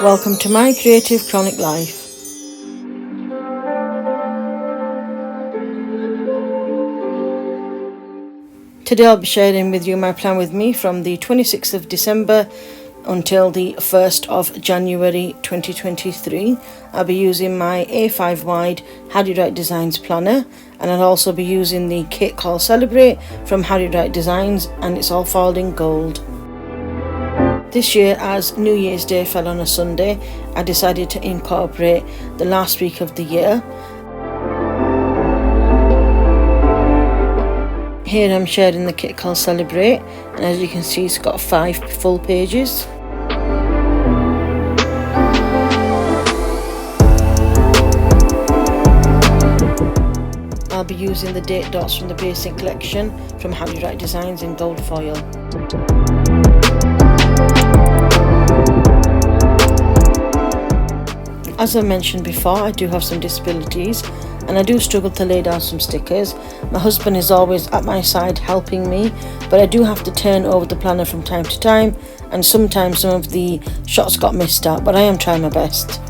Welcome to my creative chronic life. Today I'll be sharing with you my plan with me from the 26th of December until the 1st of January 2023. I'll be using my A5 wide Harriet Wright Designs planner, and I'll also be using the kit called Celebrate from Harriet Wright Designs, and it's all foiled in gold. This year, as New Year's Day fell on a Sunday, I decided to incorporate the last week of the year. Here I'm sharing the kit called Celebrate, and as you can see it's got 5 full pages. I'll be using the date dots from the basic collection from Harriet Wright Designs in gold foil. As I mentioned before, I do have some disabilities and I do struggle to lay down some stickers. My husband is always at my side helping me, but I do have to turn over the planner from time to time, and sometimes some of the shots got missed out, but I am trying my best.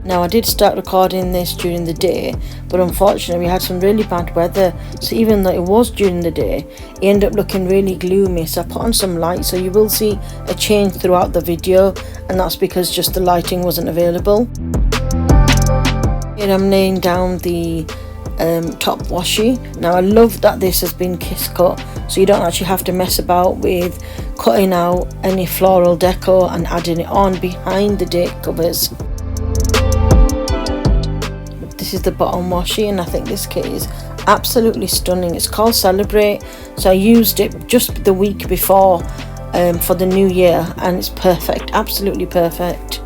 Now, I did start recording this during the day, but unfortunately we had some really bad weather, so even though it was during the day, it ended up looking really gloomy, so I put on some light, so you will see a change throughout the video, and that's because just the lighting wasn't available. Here I'm laying down the top washi. Now I love that this has been kiss cut, so you don't actually have to mess about with cutting out any floral deco and adding it on behind the date covers. This is the bottom washi, and I think this kit is absolutely stunning. It's called Celebrate, so I used it just the week before for the new year, and it's perfect, absolutely perfect.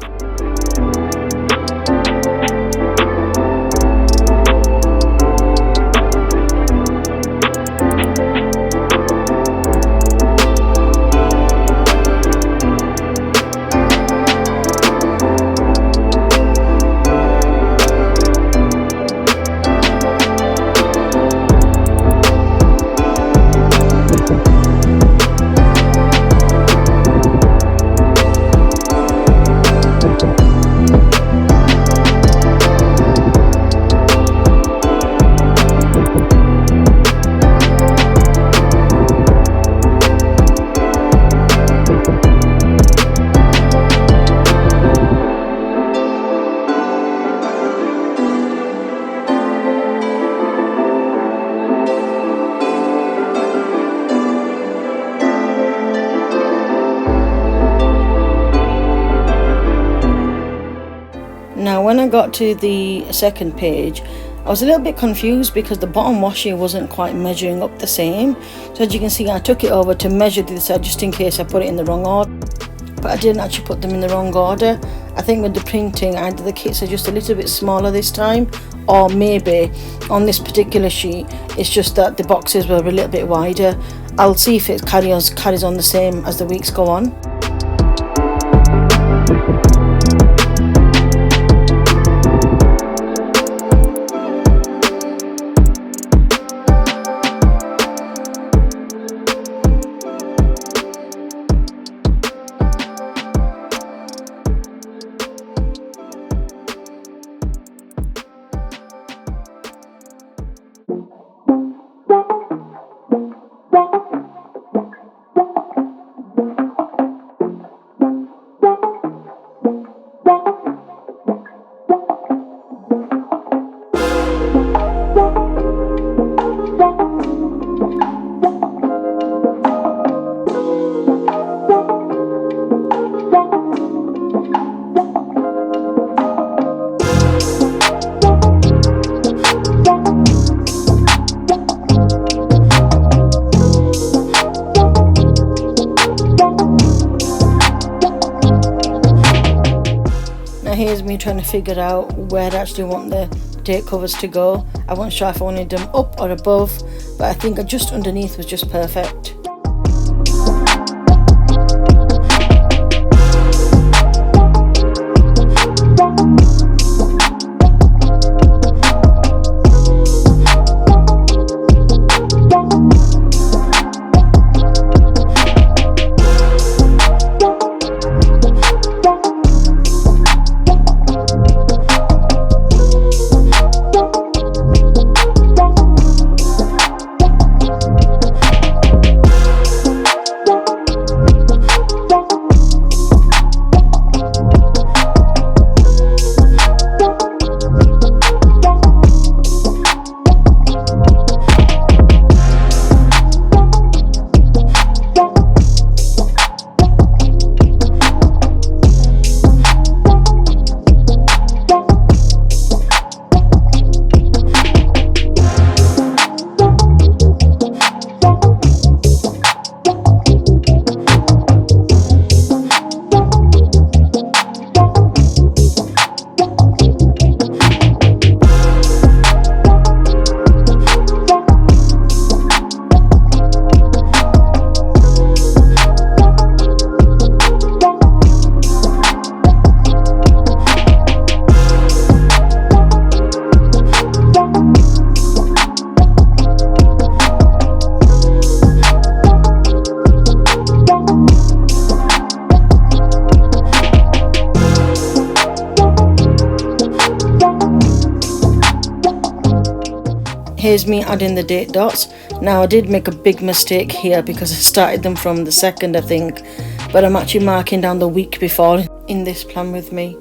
Now when I got to the second page, I was a little bit confused because the bottom washi wasn't quite measuring up the same. So as you can see, I took it over to measure the side just in case I put it in the wrong order. But I didn't actually put them in the wrong order. I think with the printing, either the kits are just a little bit smaller this time, or maybe on this particular sheet, it's just that the boxes were a little bit wider. I'll see if it carries on the same as the weeks go on. Here's me trying to figure out where I actually want the date covers to go. I wasn't sure if I wanted them up or above, but I think just underneath was just perfect. Here's me adding the date dots. Now I did make a big mistake here because I started them from the 2nd, I think, but I'm actually marking down the week before in this plan with me.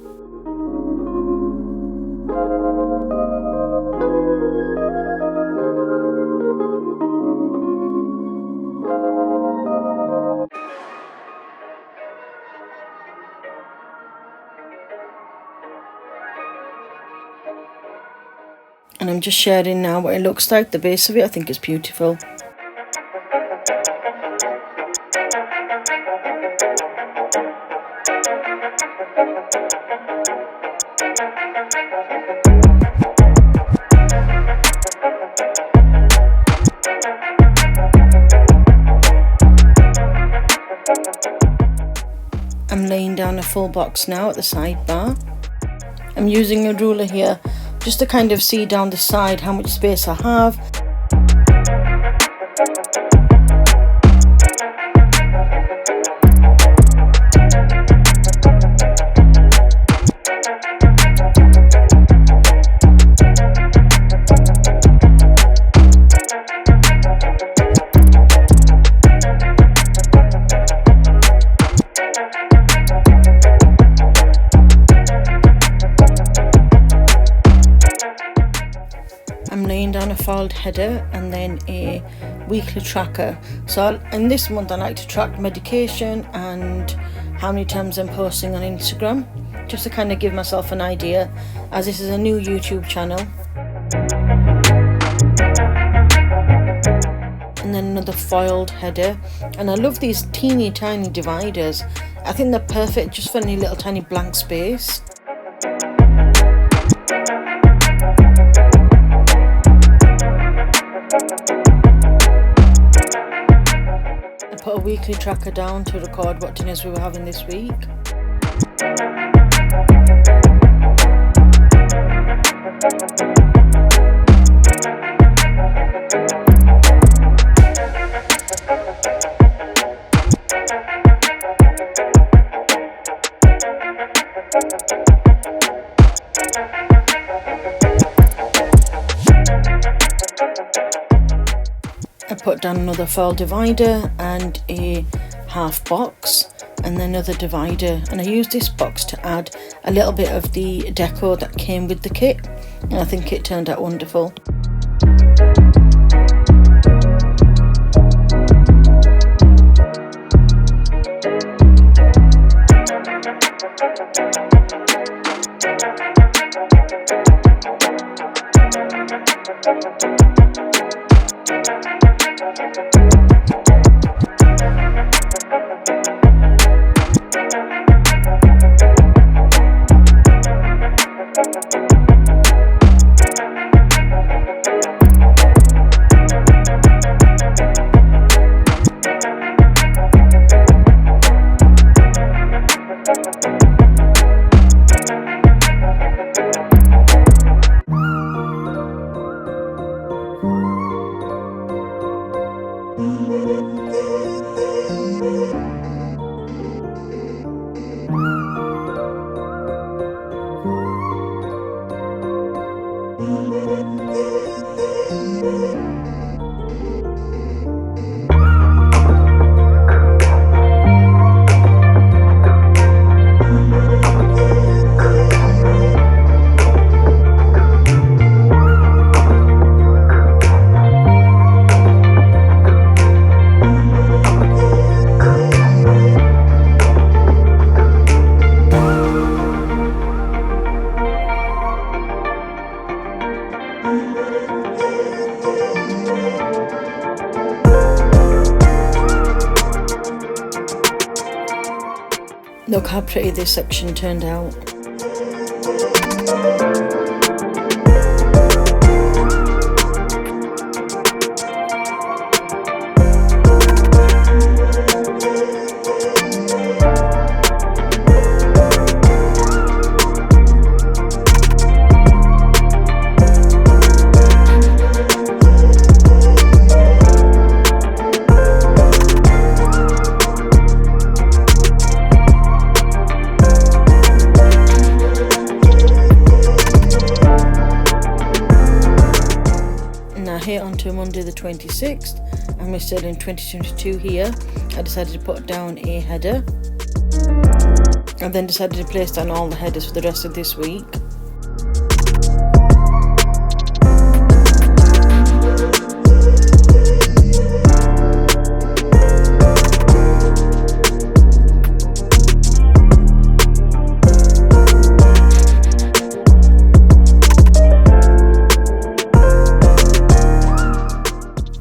And I'm just sharing now what it looks like, the base of it. I think it's beautiful. I'm laying down a full box now at the sidebar. I'm using a ruler here just to kind of see down the side how much space I have. I'm laying down a foiled header and then a weekly tracker. So in this month I like to track medication and how many times I'm posting on Instagram, just to kind of give myself an idea, as this is a new YouTube channel. And then another foiled header, and I love these teeny tiny dividers. I think they're perfect just for any little tiny blank space. I put a weekly tracker down to record what dinners we were having this week. I put down another foil divider and a half box and then another divider, and I used this box to add a little bit of the deco that came with the kit, and I think it turned out wonderful. Look how pretty this section turned out. to Monday the 26th and we're still in 2022 here. I decided to put down a header and then decided to place down all the headers for the rest of this week.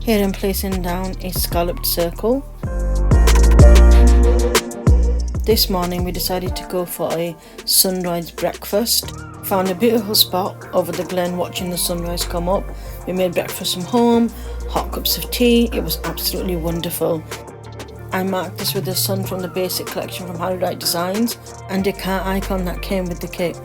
Here I'm placing down a scalloped circle. This morning we decided to go for a sunrise breakfast. Found a beautiful spot over the glen watching the sunrise come up. We made breakfast from home, hot cups of tea. It was absolutely wonderful. I marked this with the sun from the basic collection from Harriet Wright Designs and a car icon that came with the kit.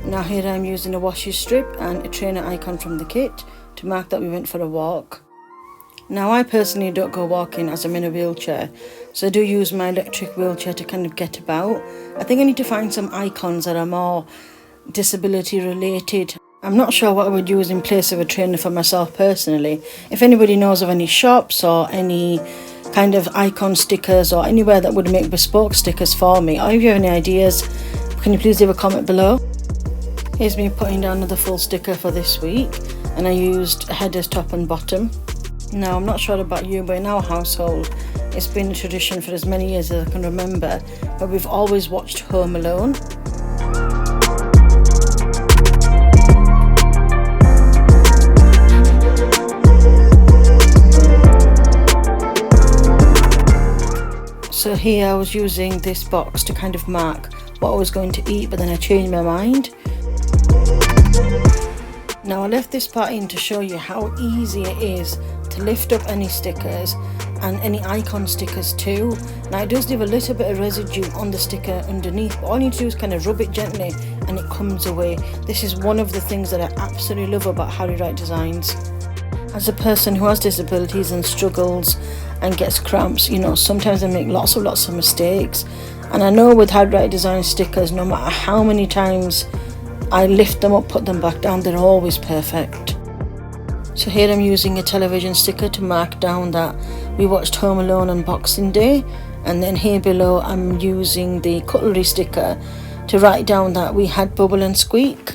Now here I'm using a washi strip and a trainer icon from the kit to mark that we went for a walk. Now I personally don't go walking as I'm in a wheelchair, so I do use my electric wheelchair to kind of get about. I think I need to find some icons that are more disability related. I'm not sure what I would use in place of a trainer for myself personally. If anybody knows of any shops or any kind of icon stickers or anywhere that would make bespoke stickers for me, or if you have any ideas, can you please leave a comment below? Here's me putting down another full sticker for this week, and I used headers top and bottom. Now I'm not sure about you, but in our household it's been a tradition for as many years as I can remember, but we've always watched Home Alone. So here I was using this box to kind of mark what I was going to eat, but then I changed my mind. Now I left this part in to show you how easy it is to lift up any stickers and any icon stickers too. Now it does leave a little bit of residue on the sticker underneath, but all you need to do is kind of rub it gently and it comes away. This is one of the things that I absolutely love about Harriet Wright Designs. As a person who has disabilities and struggles and gets cramps, you know, sometimes I make lots of mistakes, and I know with Harriet Wright Designs stickers, no matter how many times I lift them up, put them back down, they're always perfect. So here I'm using a television sticker to mark down that we watched Home Alone on Boxing Day, and then here below I'm using the cutlery sticker to write down that we had Bubble and Squeak.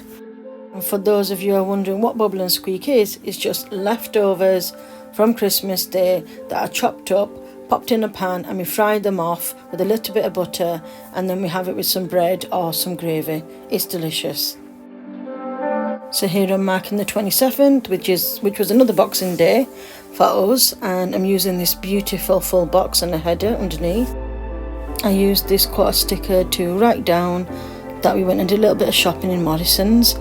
And for those of you who are wondering what Bubble and Squeak is, it's just leftovers from Christmas Day that are chopped up, popped in a pan, and we fried them off with a little bit of butter, and then we have it with some bread or some gravy. It's delicious. So here I'm marking the 27th, which was another Boxing Day for us, and I'm using this beautiful full box and a header underneath. I used this quarter sticker to write down that we went and did a little bit of shopping in Morrison's.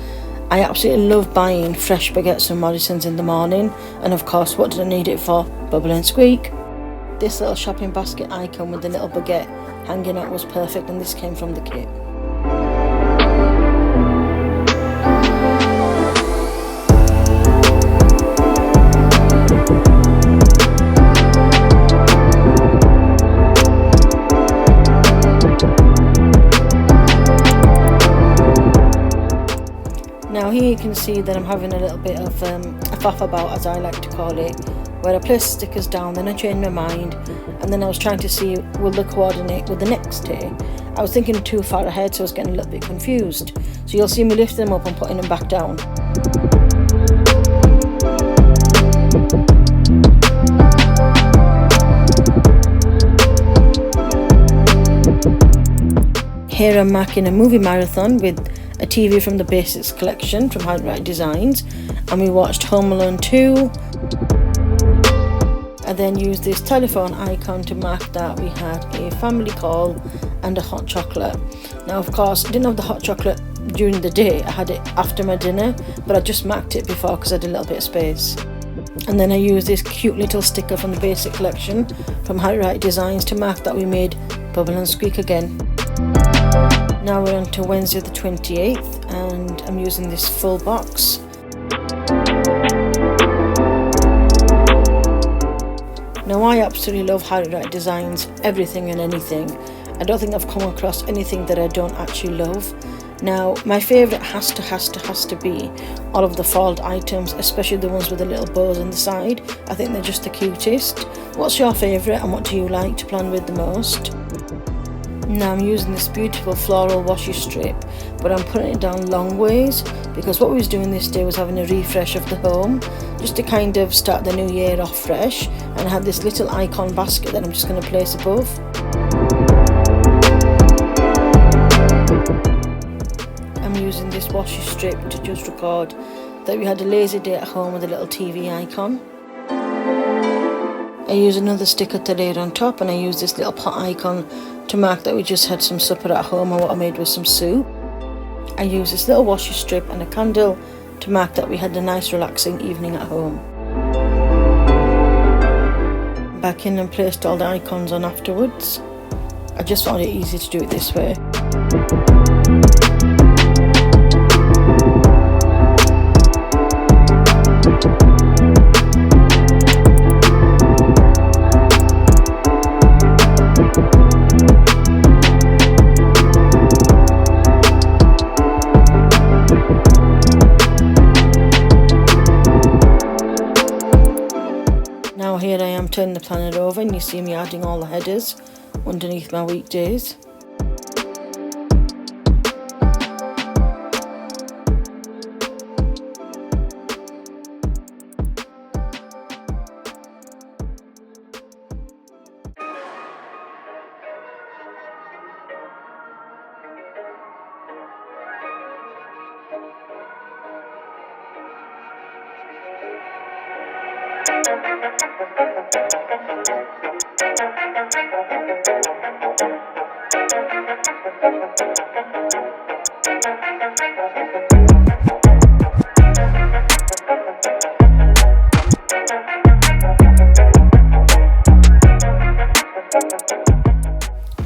I absolutely love buying fresh baguettes from Morrison's in the morning, and of course what did I need it for? Bubble and Squeak. This little shopping basket icon with the little baguette hanging out was perfect, and this came from the kit. Now here you can see that I'm having a little bit of a faff about, as I like to call it, where I place stickers down, then I changed my mind, and then I was trying to see will they coordinate with the next day. I was thinking too far ahead, so I was getting a little bit confused. So you'll see me lift them up and putting them back down. Here I'm marking a movie marathon with a TV from the Basics collection from Harriet Wright Designs, and we watched Home Alone 2. I then used this telephone icon to mark that we had a family call and a hot chocolate. Now of course I didn't have the hot chocolate during the day, I had it after my dinner, but I just marked it before because I had a little bit of space. And then I used this cute little sticker from the Basic collection from Harriet Wright Designs to mark that we made Bubble and Squeak again. Now we're on to Wednesday the 28th and I'm using this full box. Now I absolutely love Harriet Wright Designs, everything and anything. I don't think I've come across anything that I don't actually love. Now my favourite has to be all of the foiled items, especially the ones with the little bows on the side. I think they're just the cutest. What's your favourite and what do you like to plan with the most? Now I'm using this beautiful floral washi strip, but I'm putting it down long ways because what we was doing this day was having a refresh of the home, just to kind of start the new year off fresh, and I have this little icon basket that I'm just going to place above. I'm using this washi strip to just record that we had a lazy day at home with a little TV icon. I use another sticker to layer on top, and I use this little pot icon to mark that we just had some supper at home and what I made was some soup. I use this little washi strip and a candle to mark that we had a nice relaxing evening at home. Back in and placed all the icons on afterwards. I just found it easy to do it this way. Now here I am turning the planner over and you see me adding all the headers underneath my weekdays.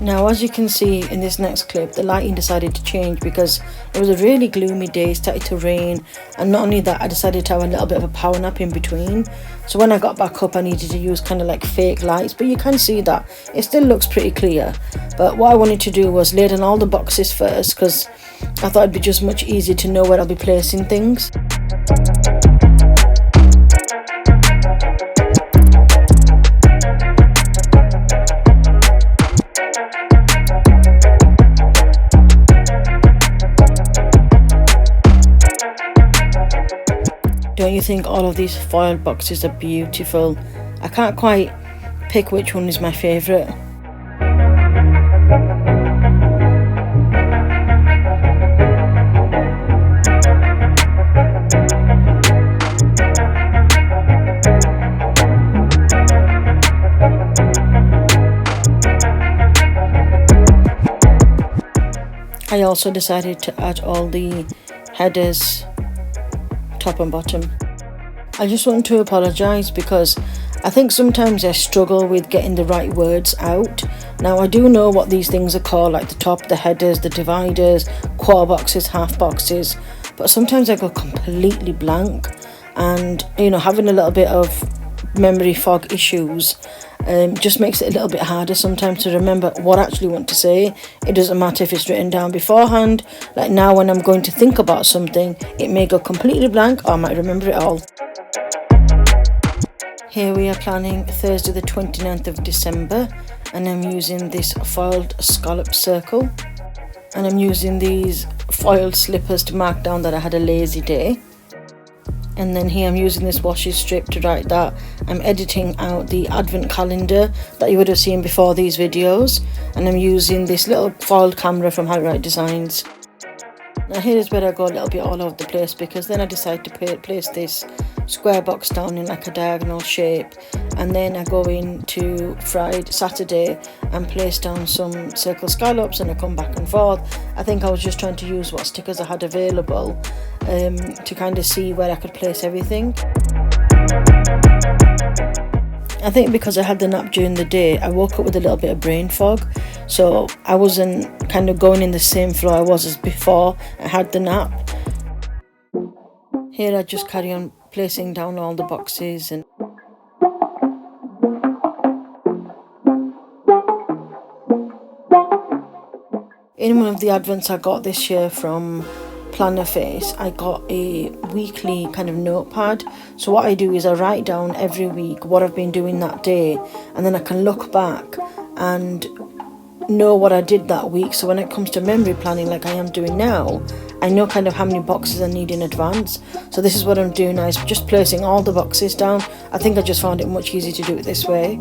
Now as you can see in this next clip, the lighting decided to change because it was a really gloomy day, it started to rain, and not only that, I decided to have a little bit of a power nap in between. So when I got back up I needed to use kind of like fake lights, but you can see that it still looks pretty clear. But what I wanted to do was lay down all the boxes first because I thought it'd be just much easier to know where I'll be placing things. Don't you think all of these foiled boxes are beautiful? I can't quite pick which one is my favourite. I also decided to add all the headers top and bottom. I just want to apologise because I think sometimes I struggle with getting the right words out. Now I do know what these things are called, like the top, the headers, the dividers, quarter boxes, half boxes, but sometimes I go completely blank, and having a little bit of memory fog issues just makes it a little bit harder sometimes to remember what I actually want to say. It doesn't matter if it's written down beforehand. Like now when I'm going to think about something, it may go completely blank or I might remember it all. Here we are planning Thursday the 29th of December, and I'm using this foiled scallop circle, and I'm using these foiled slippers to mark down that I had a lazy day. And then here I'm using this washi strip to write that I'm editing out the advent calendar that you would have seen before these videos, and I'm using this little foiled camera from Harriet Wright Designs. Now here's where I go a little bit all over the place, because then I decide to place this square box down in like a diagonal shape, and then I go into Saturday and place down some circle scallops, and I come back and forth. I think I was just trying to use what stickers I had available to kind of see where I could place everything. I think because I had the nap during the day, I woke up with a little bit of brain fog, so I wasn't kind of going in the same flow I was as before I had the nap. Here I just carry on placing down all the boxes, and in one of the advents I got this year from Planner Face, I got a weekly kind of notepad. So what I do is I write down every week what I've been doing that day, and then I can look back and know what I did that week. So when it comes to memory planning like I am doing now, I know kind of how many boxes I need in advance. So this is what I'm doing now, is just placing all the boxes down. I think I just found it much easier to do it this way.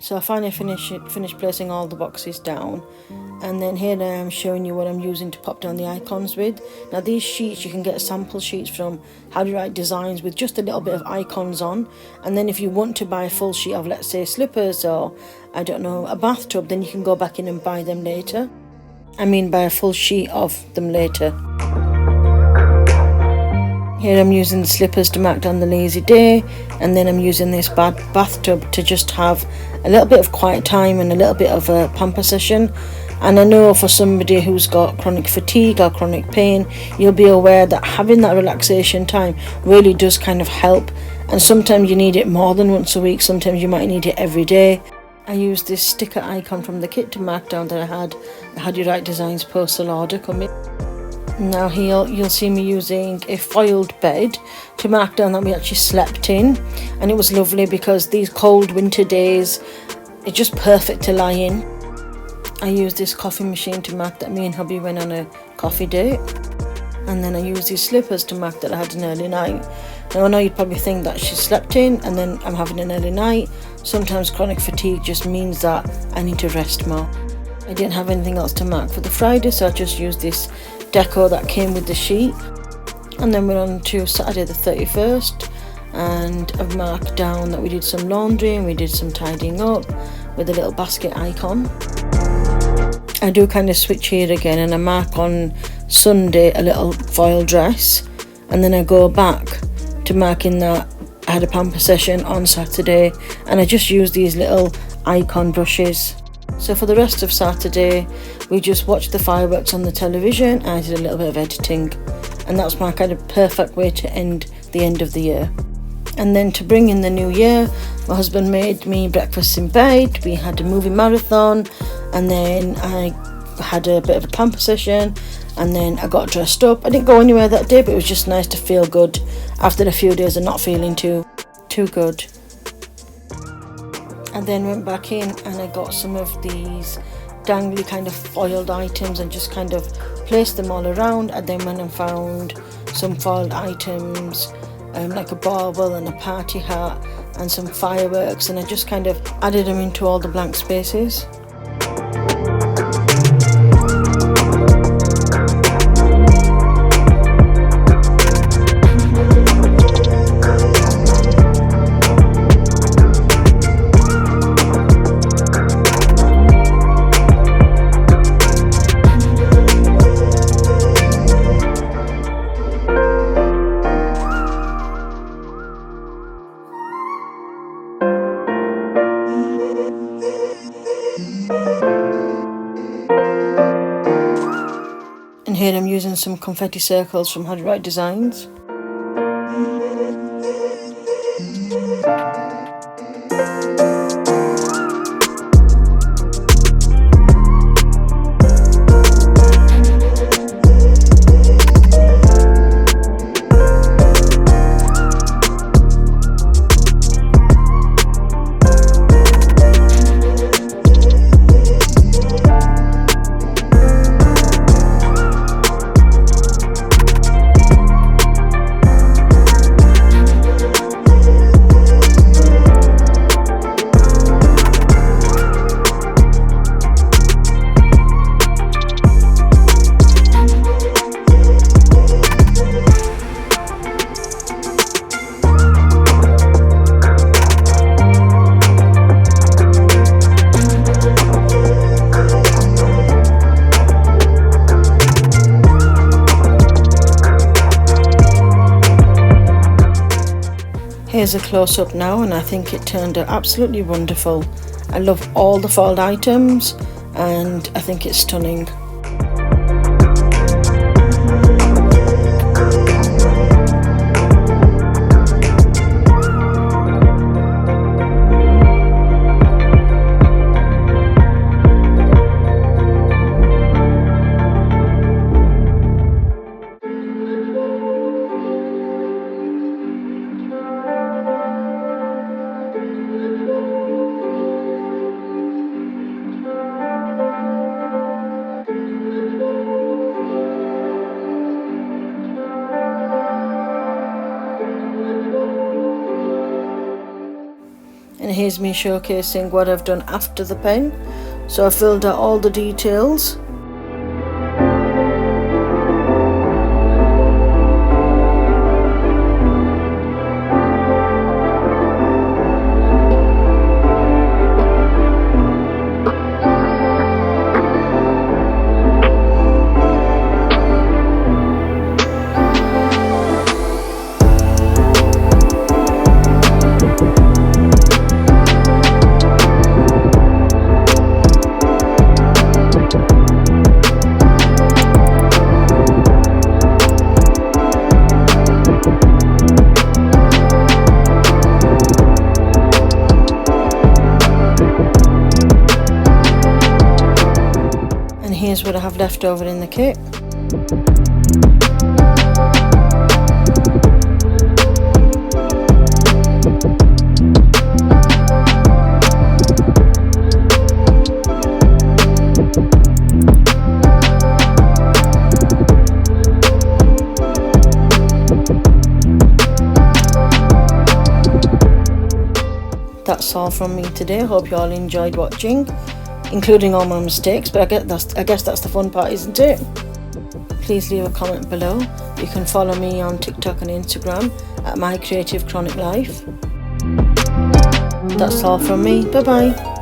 So I finally finished placing all the boxes down, and then here I am showing you what I'm using to pop down the icons with. Now these sheets, you can get sample sheets from Harriet Wright Designs with just a little bit of icons on, and then if you want to buy a full sheet of, let's say, slippers or, I don't know, a bathtub, then you can go back in and buy them later. I mean buy a full sheet of them later. Here I'm using the slippers to mark down the lazy day, and then I'm using this bathtub to just have a little bit of quiet time and a little bit of a pamper session. And I know for somebody who's got chronic fatigue or chronic pain, you'll be aware that having that relaxation time really does kind of help. And sometimes you need it more than once a week, sometimes you might need it every day. I used this sticker icon from the kit to mark down that I had Harriet Wright Designs postal order coming. Now here you'll see me using a foiled bed to mark down that we actually slept in, and it was lovely because these cold winter days, it's just perfect to lie in. I used this coffee machine to mark that me and hubby went on a coffee date, and then I used these slippers to mark that I had an early night. Now I know you'd probably think that she slept in and then I'm having an early night. Sometimes chronic fatigue just means that I need to rest more. I didn't have anything else to mark for the Friday, so I just used this deco that came with the sheet. And then we're on to Saturday the 31st, and I've marked down that we did some laundry and we did some tidying up with a little basket icon. I do kind of switch here again, and I mark on Sunday a little foil dress, and then I go back to marking that I had a pamper session on Saturday, and I just use these little icon brushes. So for the rest of Saturday, we just watched the fireworks on the television, and I did a little bit of editing, and that's my kind of perfect way to end the end of the year. And then to bring in the new year, my husband made me breakfast in bed, we had a movie marathon, and then I had a bit of a pamper session, and then I got dressed up. I didn't go anywhere that day, but it was just nice to feel good after a few days of not feeling too good. And then went back in and I got some of these dangly kind of foiled items and just kind of placed them all around. And then went and found some foiled items, like a bauble and a party hat and some fireworks, and I just kind of added them into all the blank spaces. And here I'm using some confetti circles from Harriet Wright Designs. Here's a close-up now, and I think it turned out absolutely wonderful. I love all the foiled items and I think it's stunning. And here's me showcasing what I've done after the pen. So I filled out all the details. Here's what I have left over in the kit. That's all from me today. Hope you all enjoyed watching, including all my mistakes, but I guess that's the fun part, isn't it? Please leave a comment below. You can follow me on TikTok and Instagram at My Creative Chronic Life. That's all from me. Bye bye.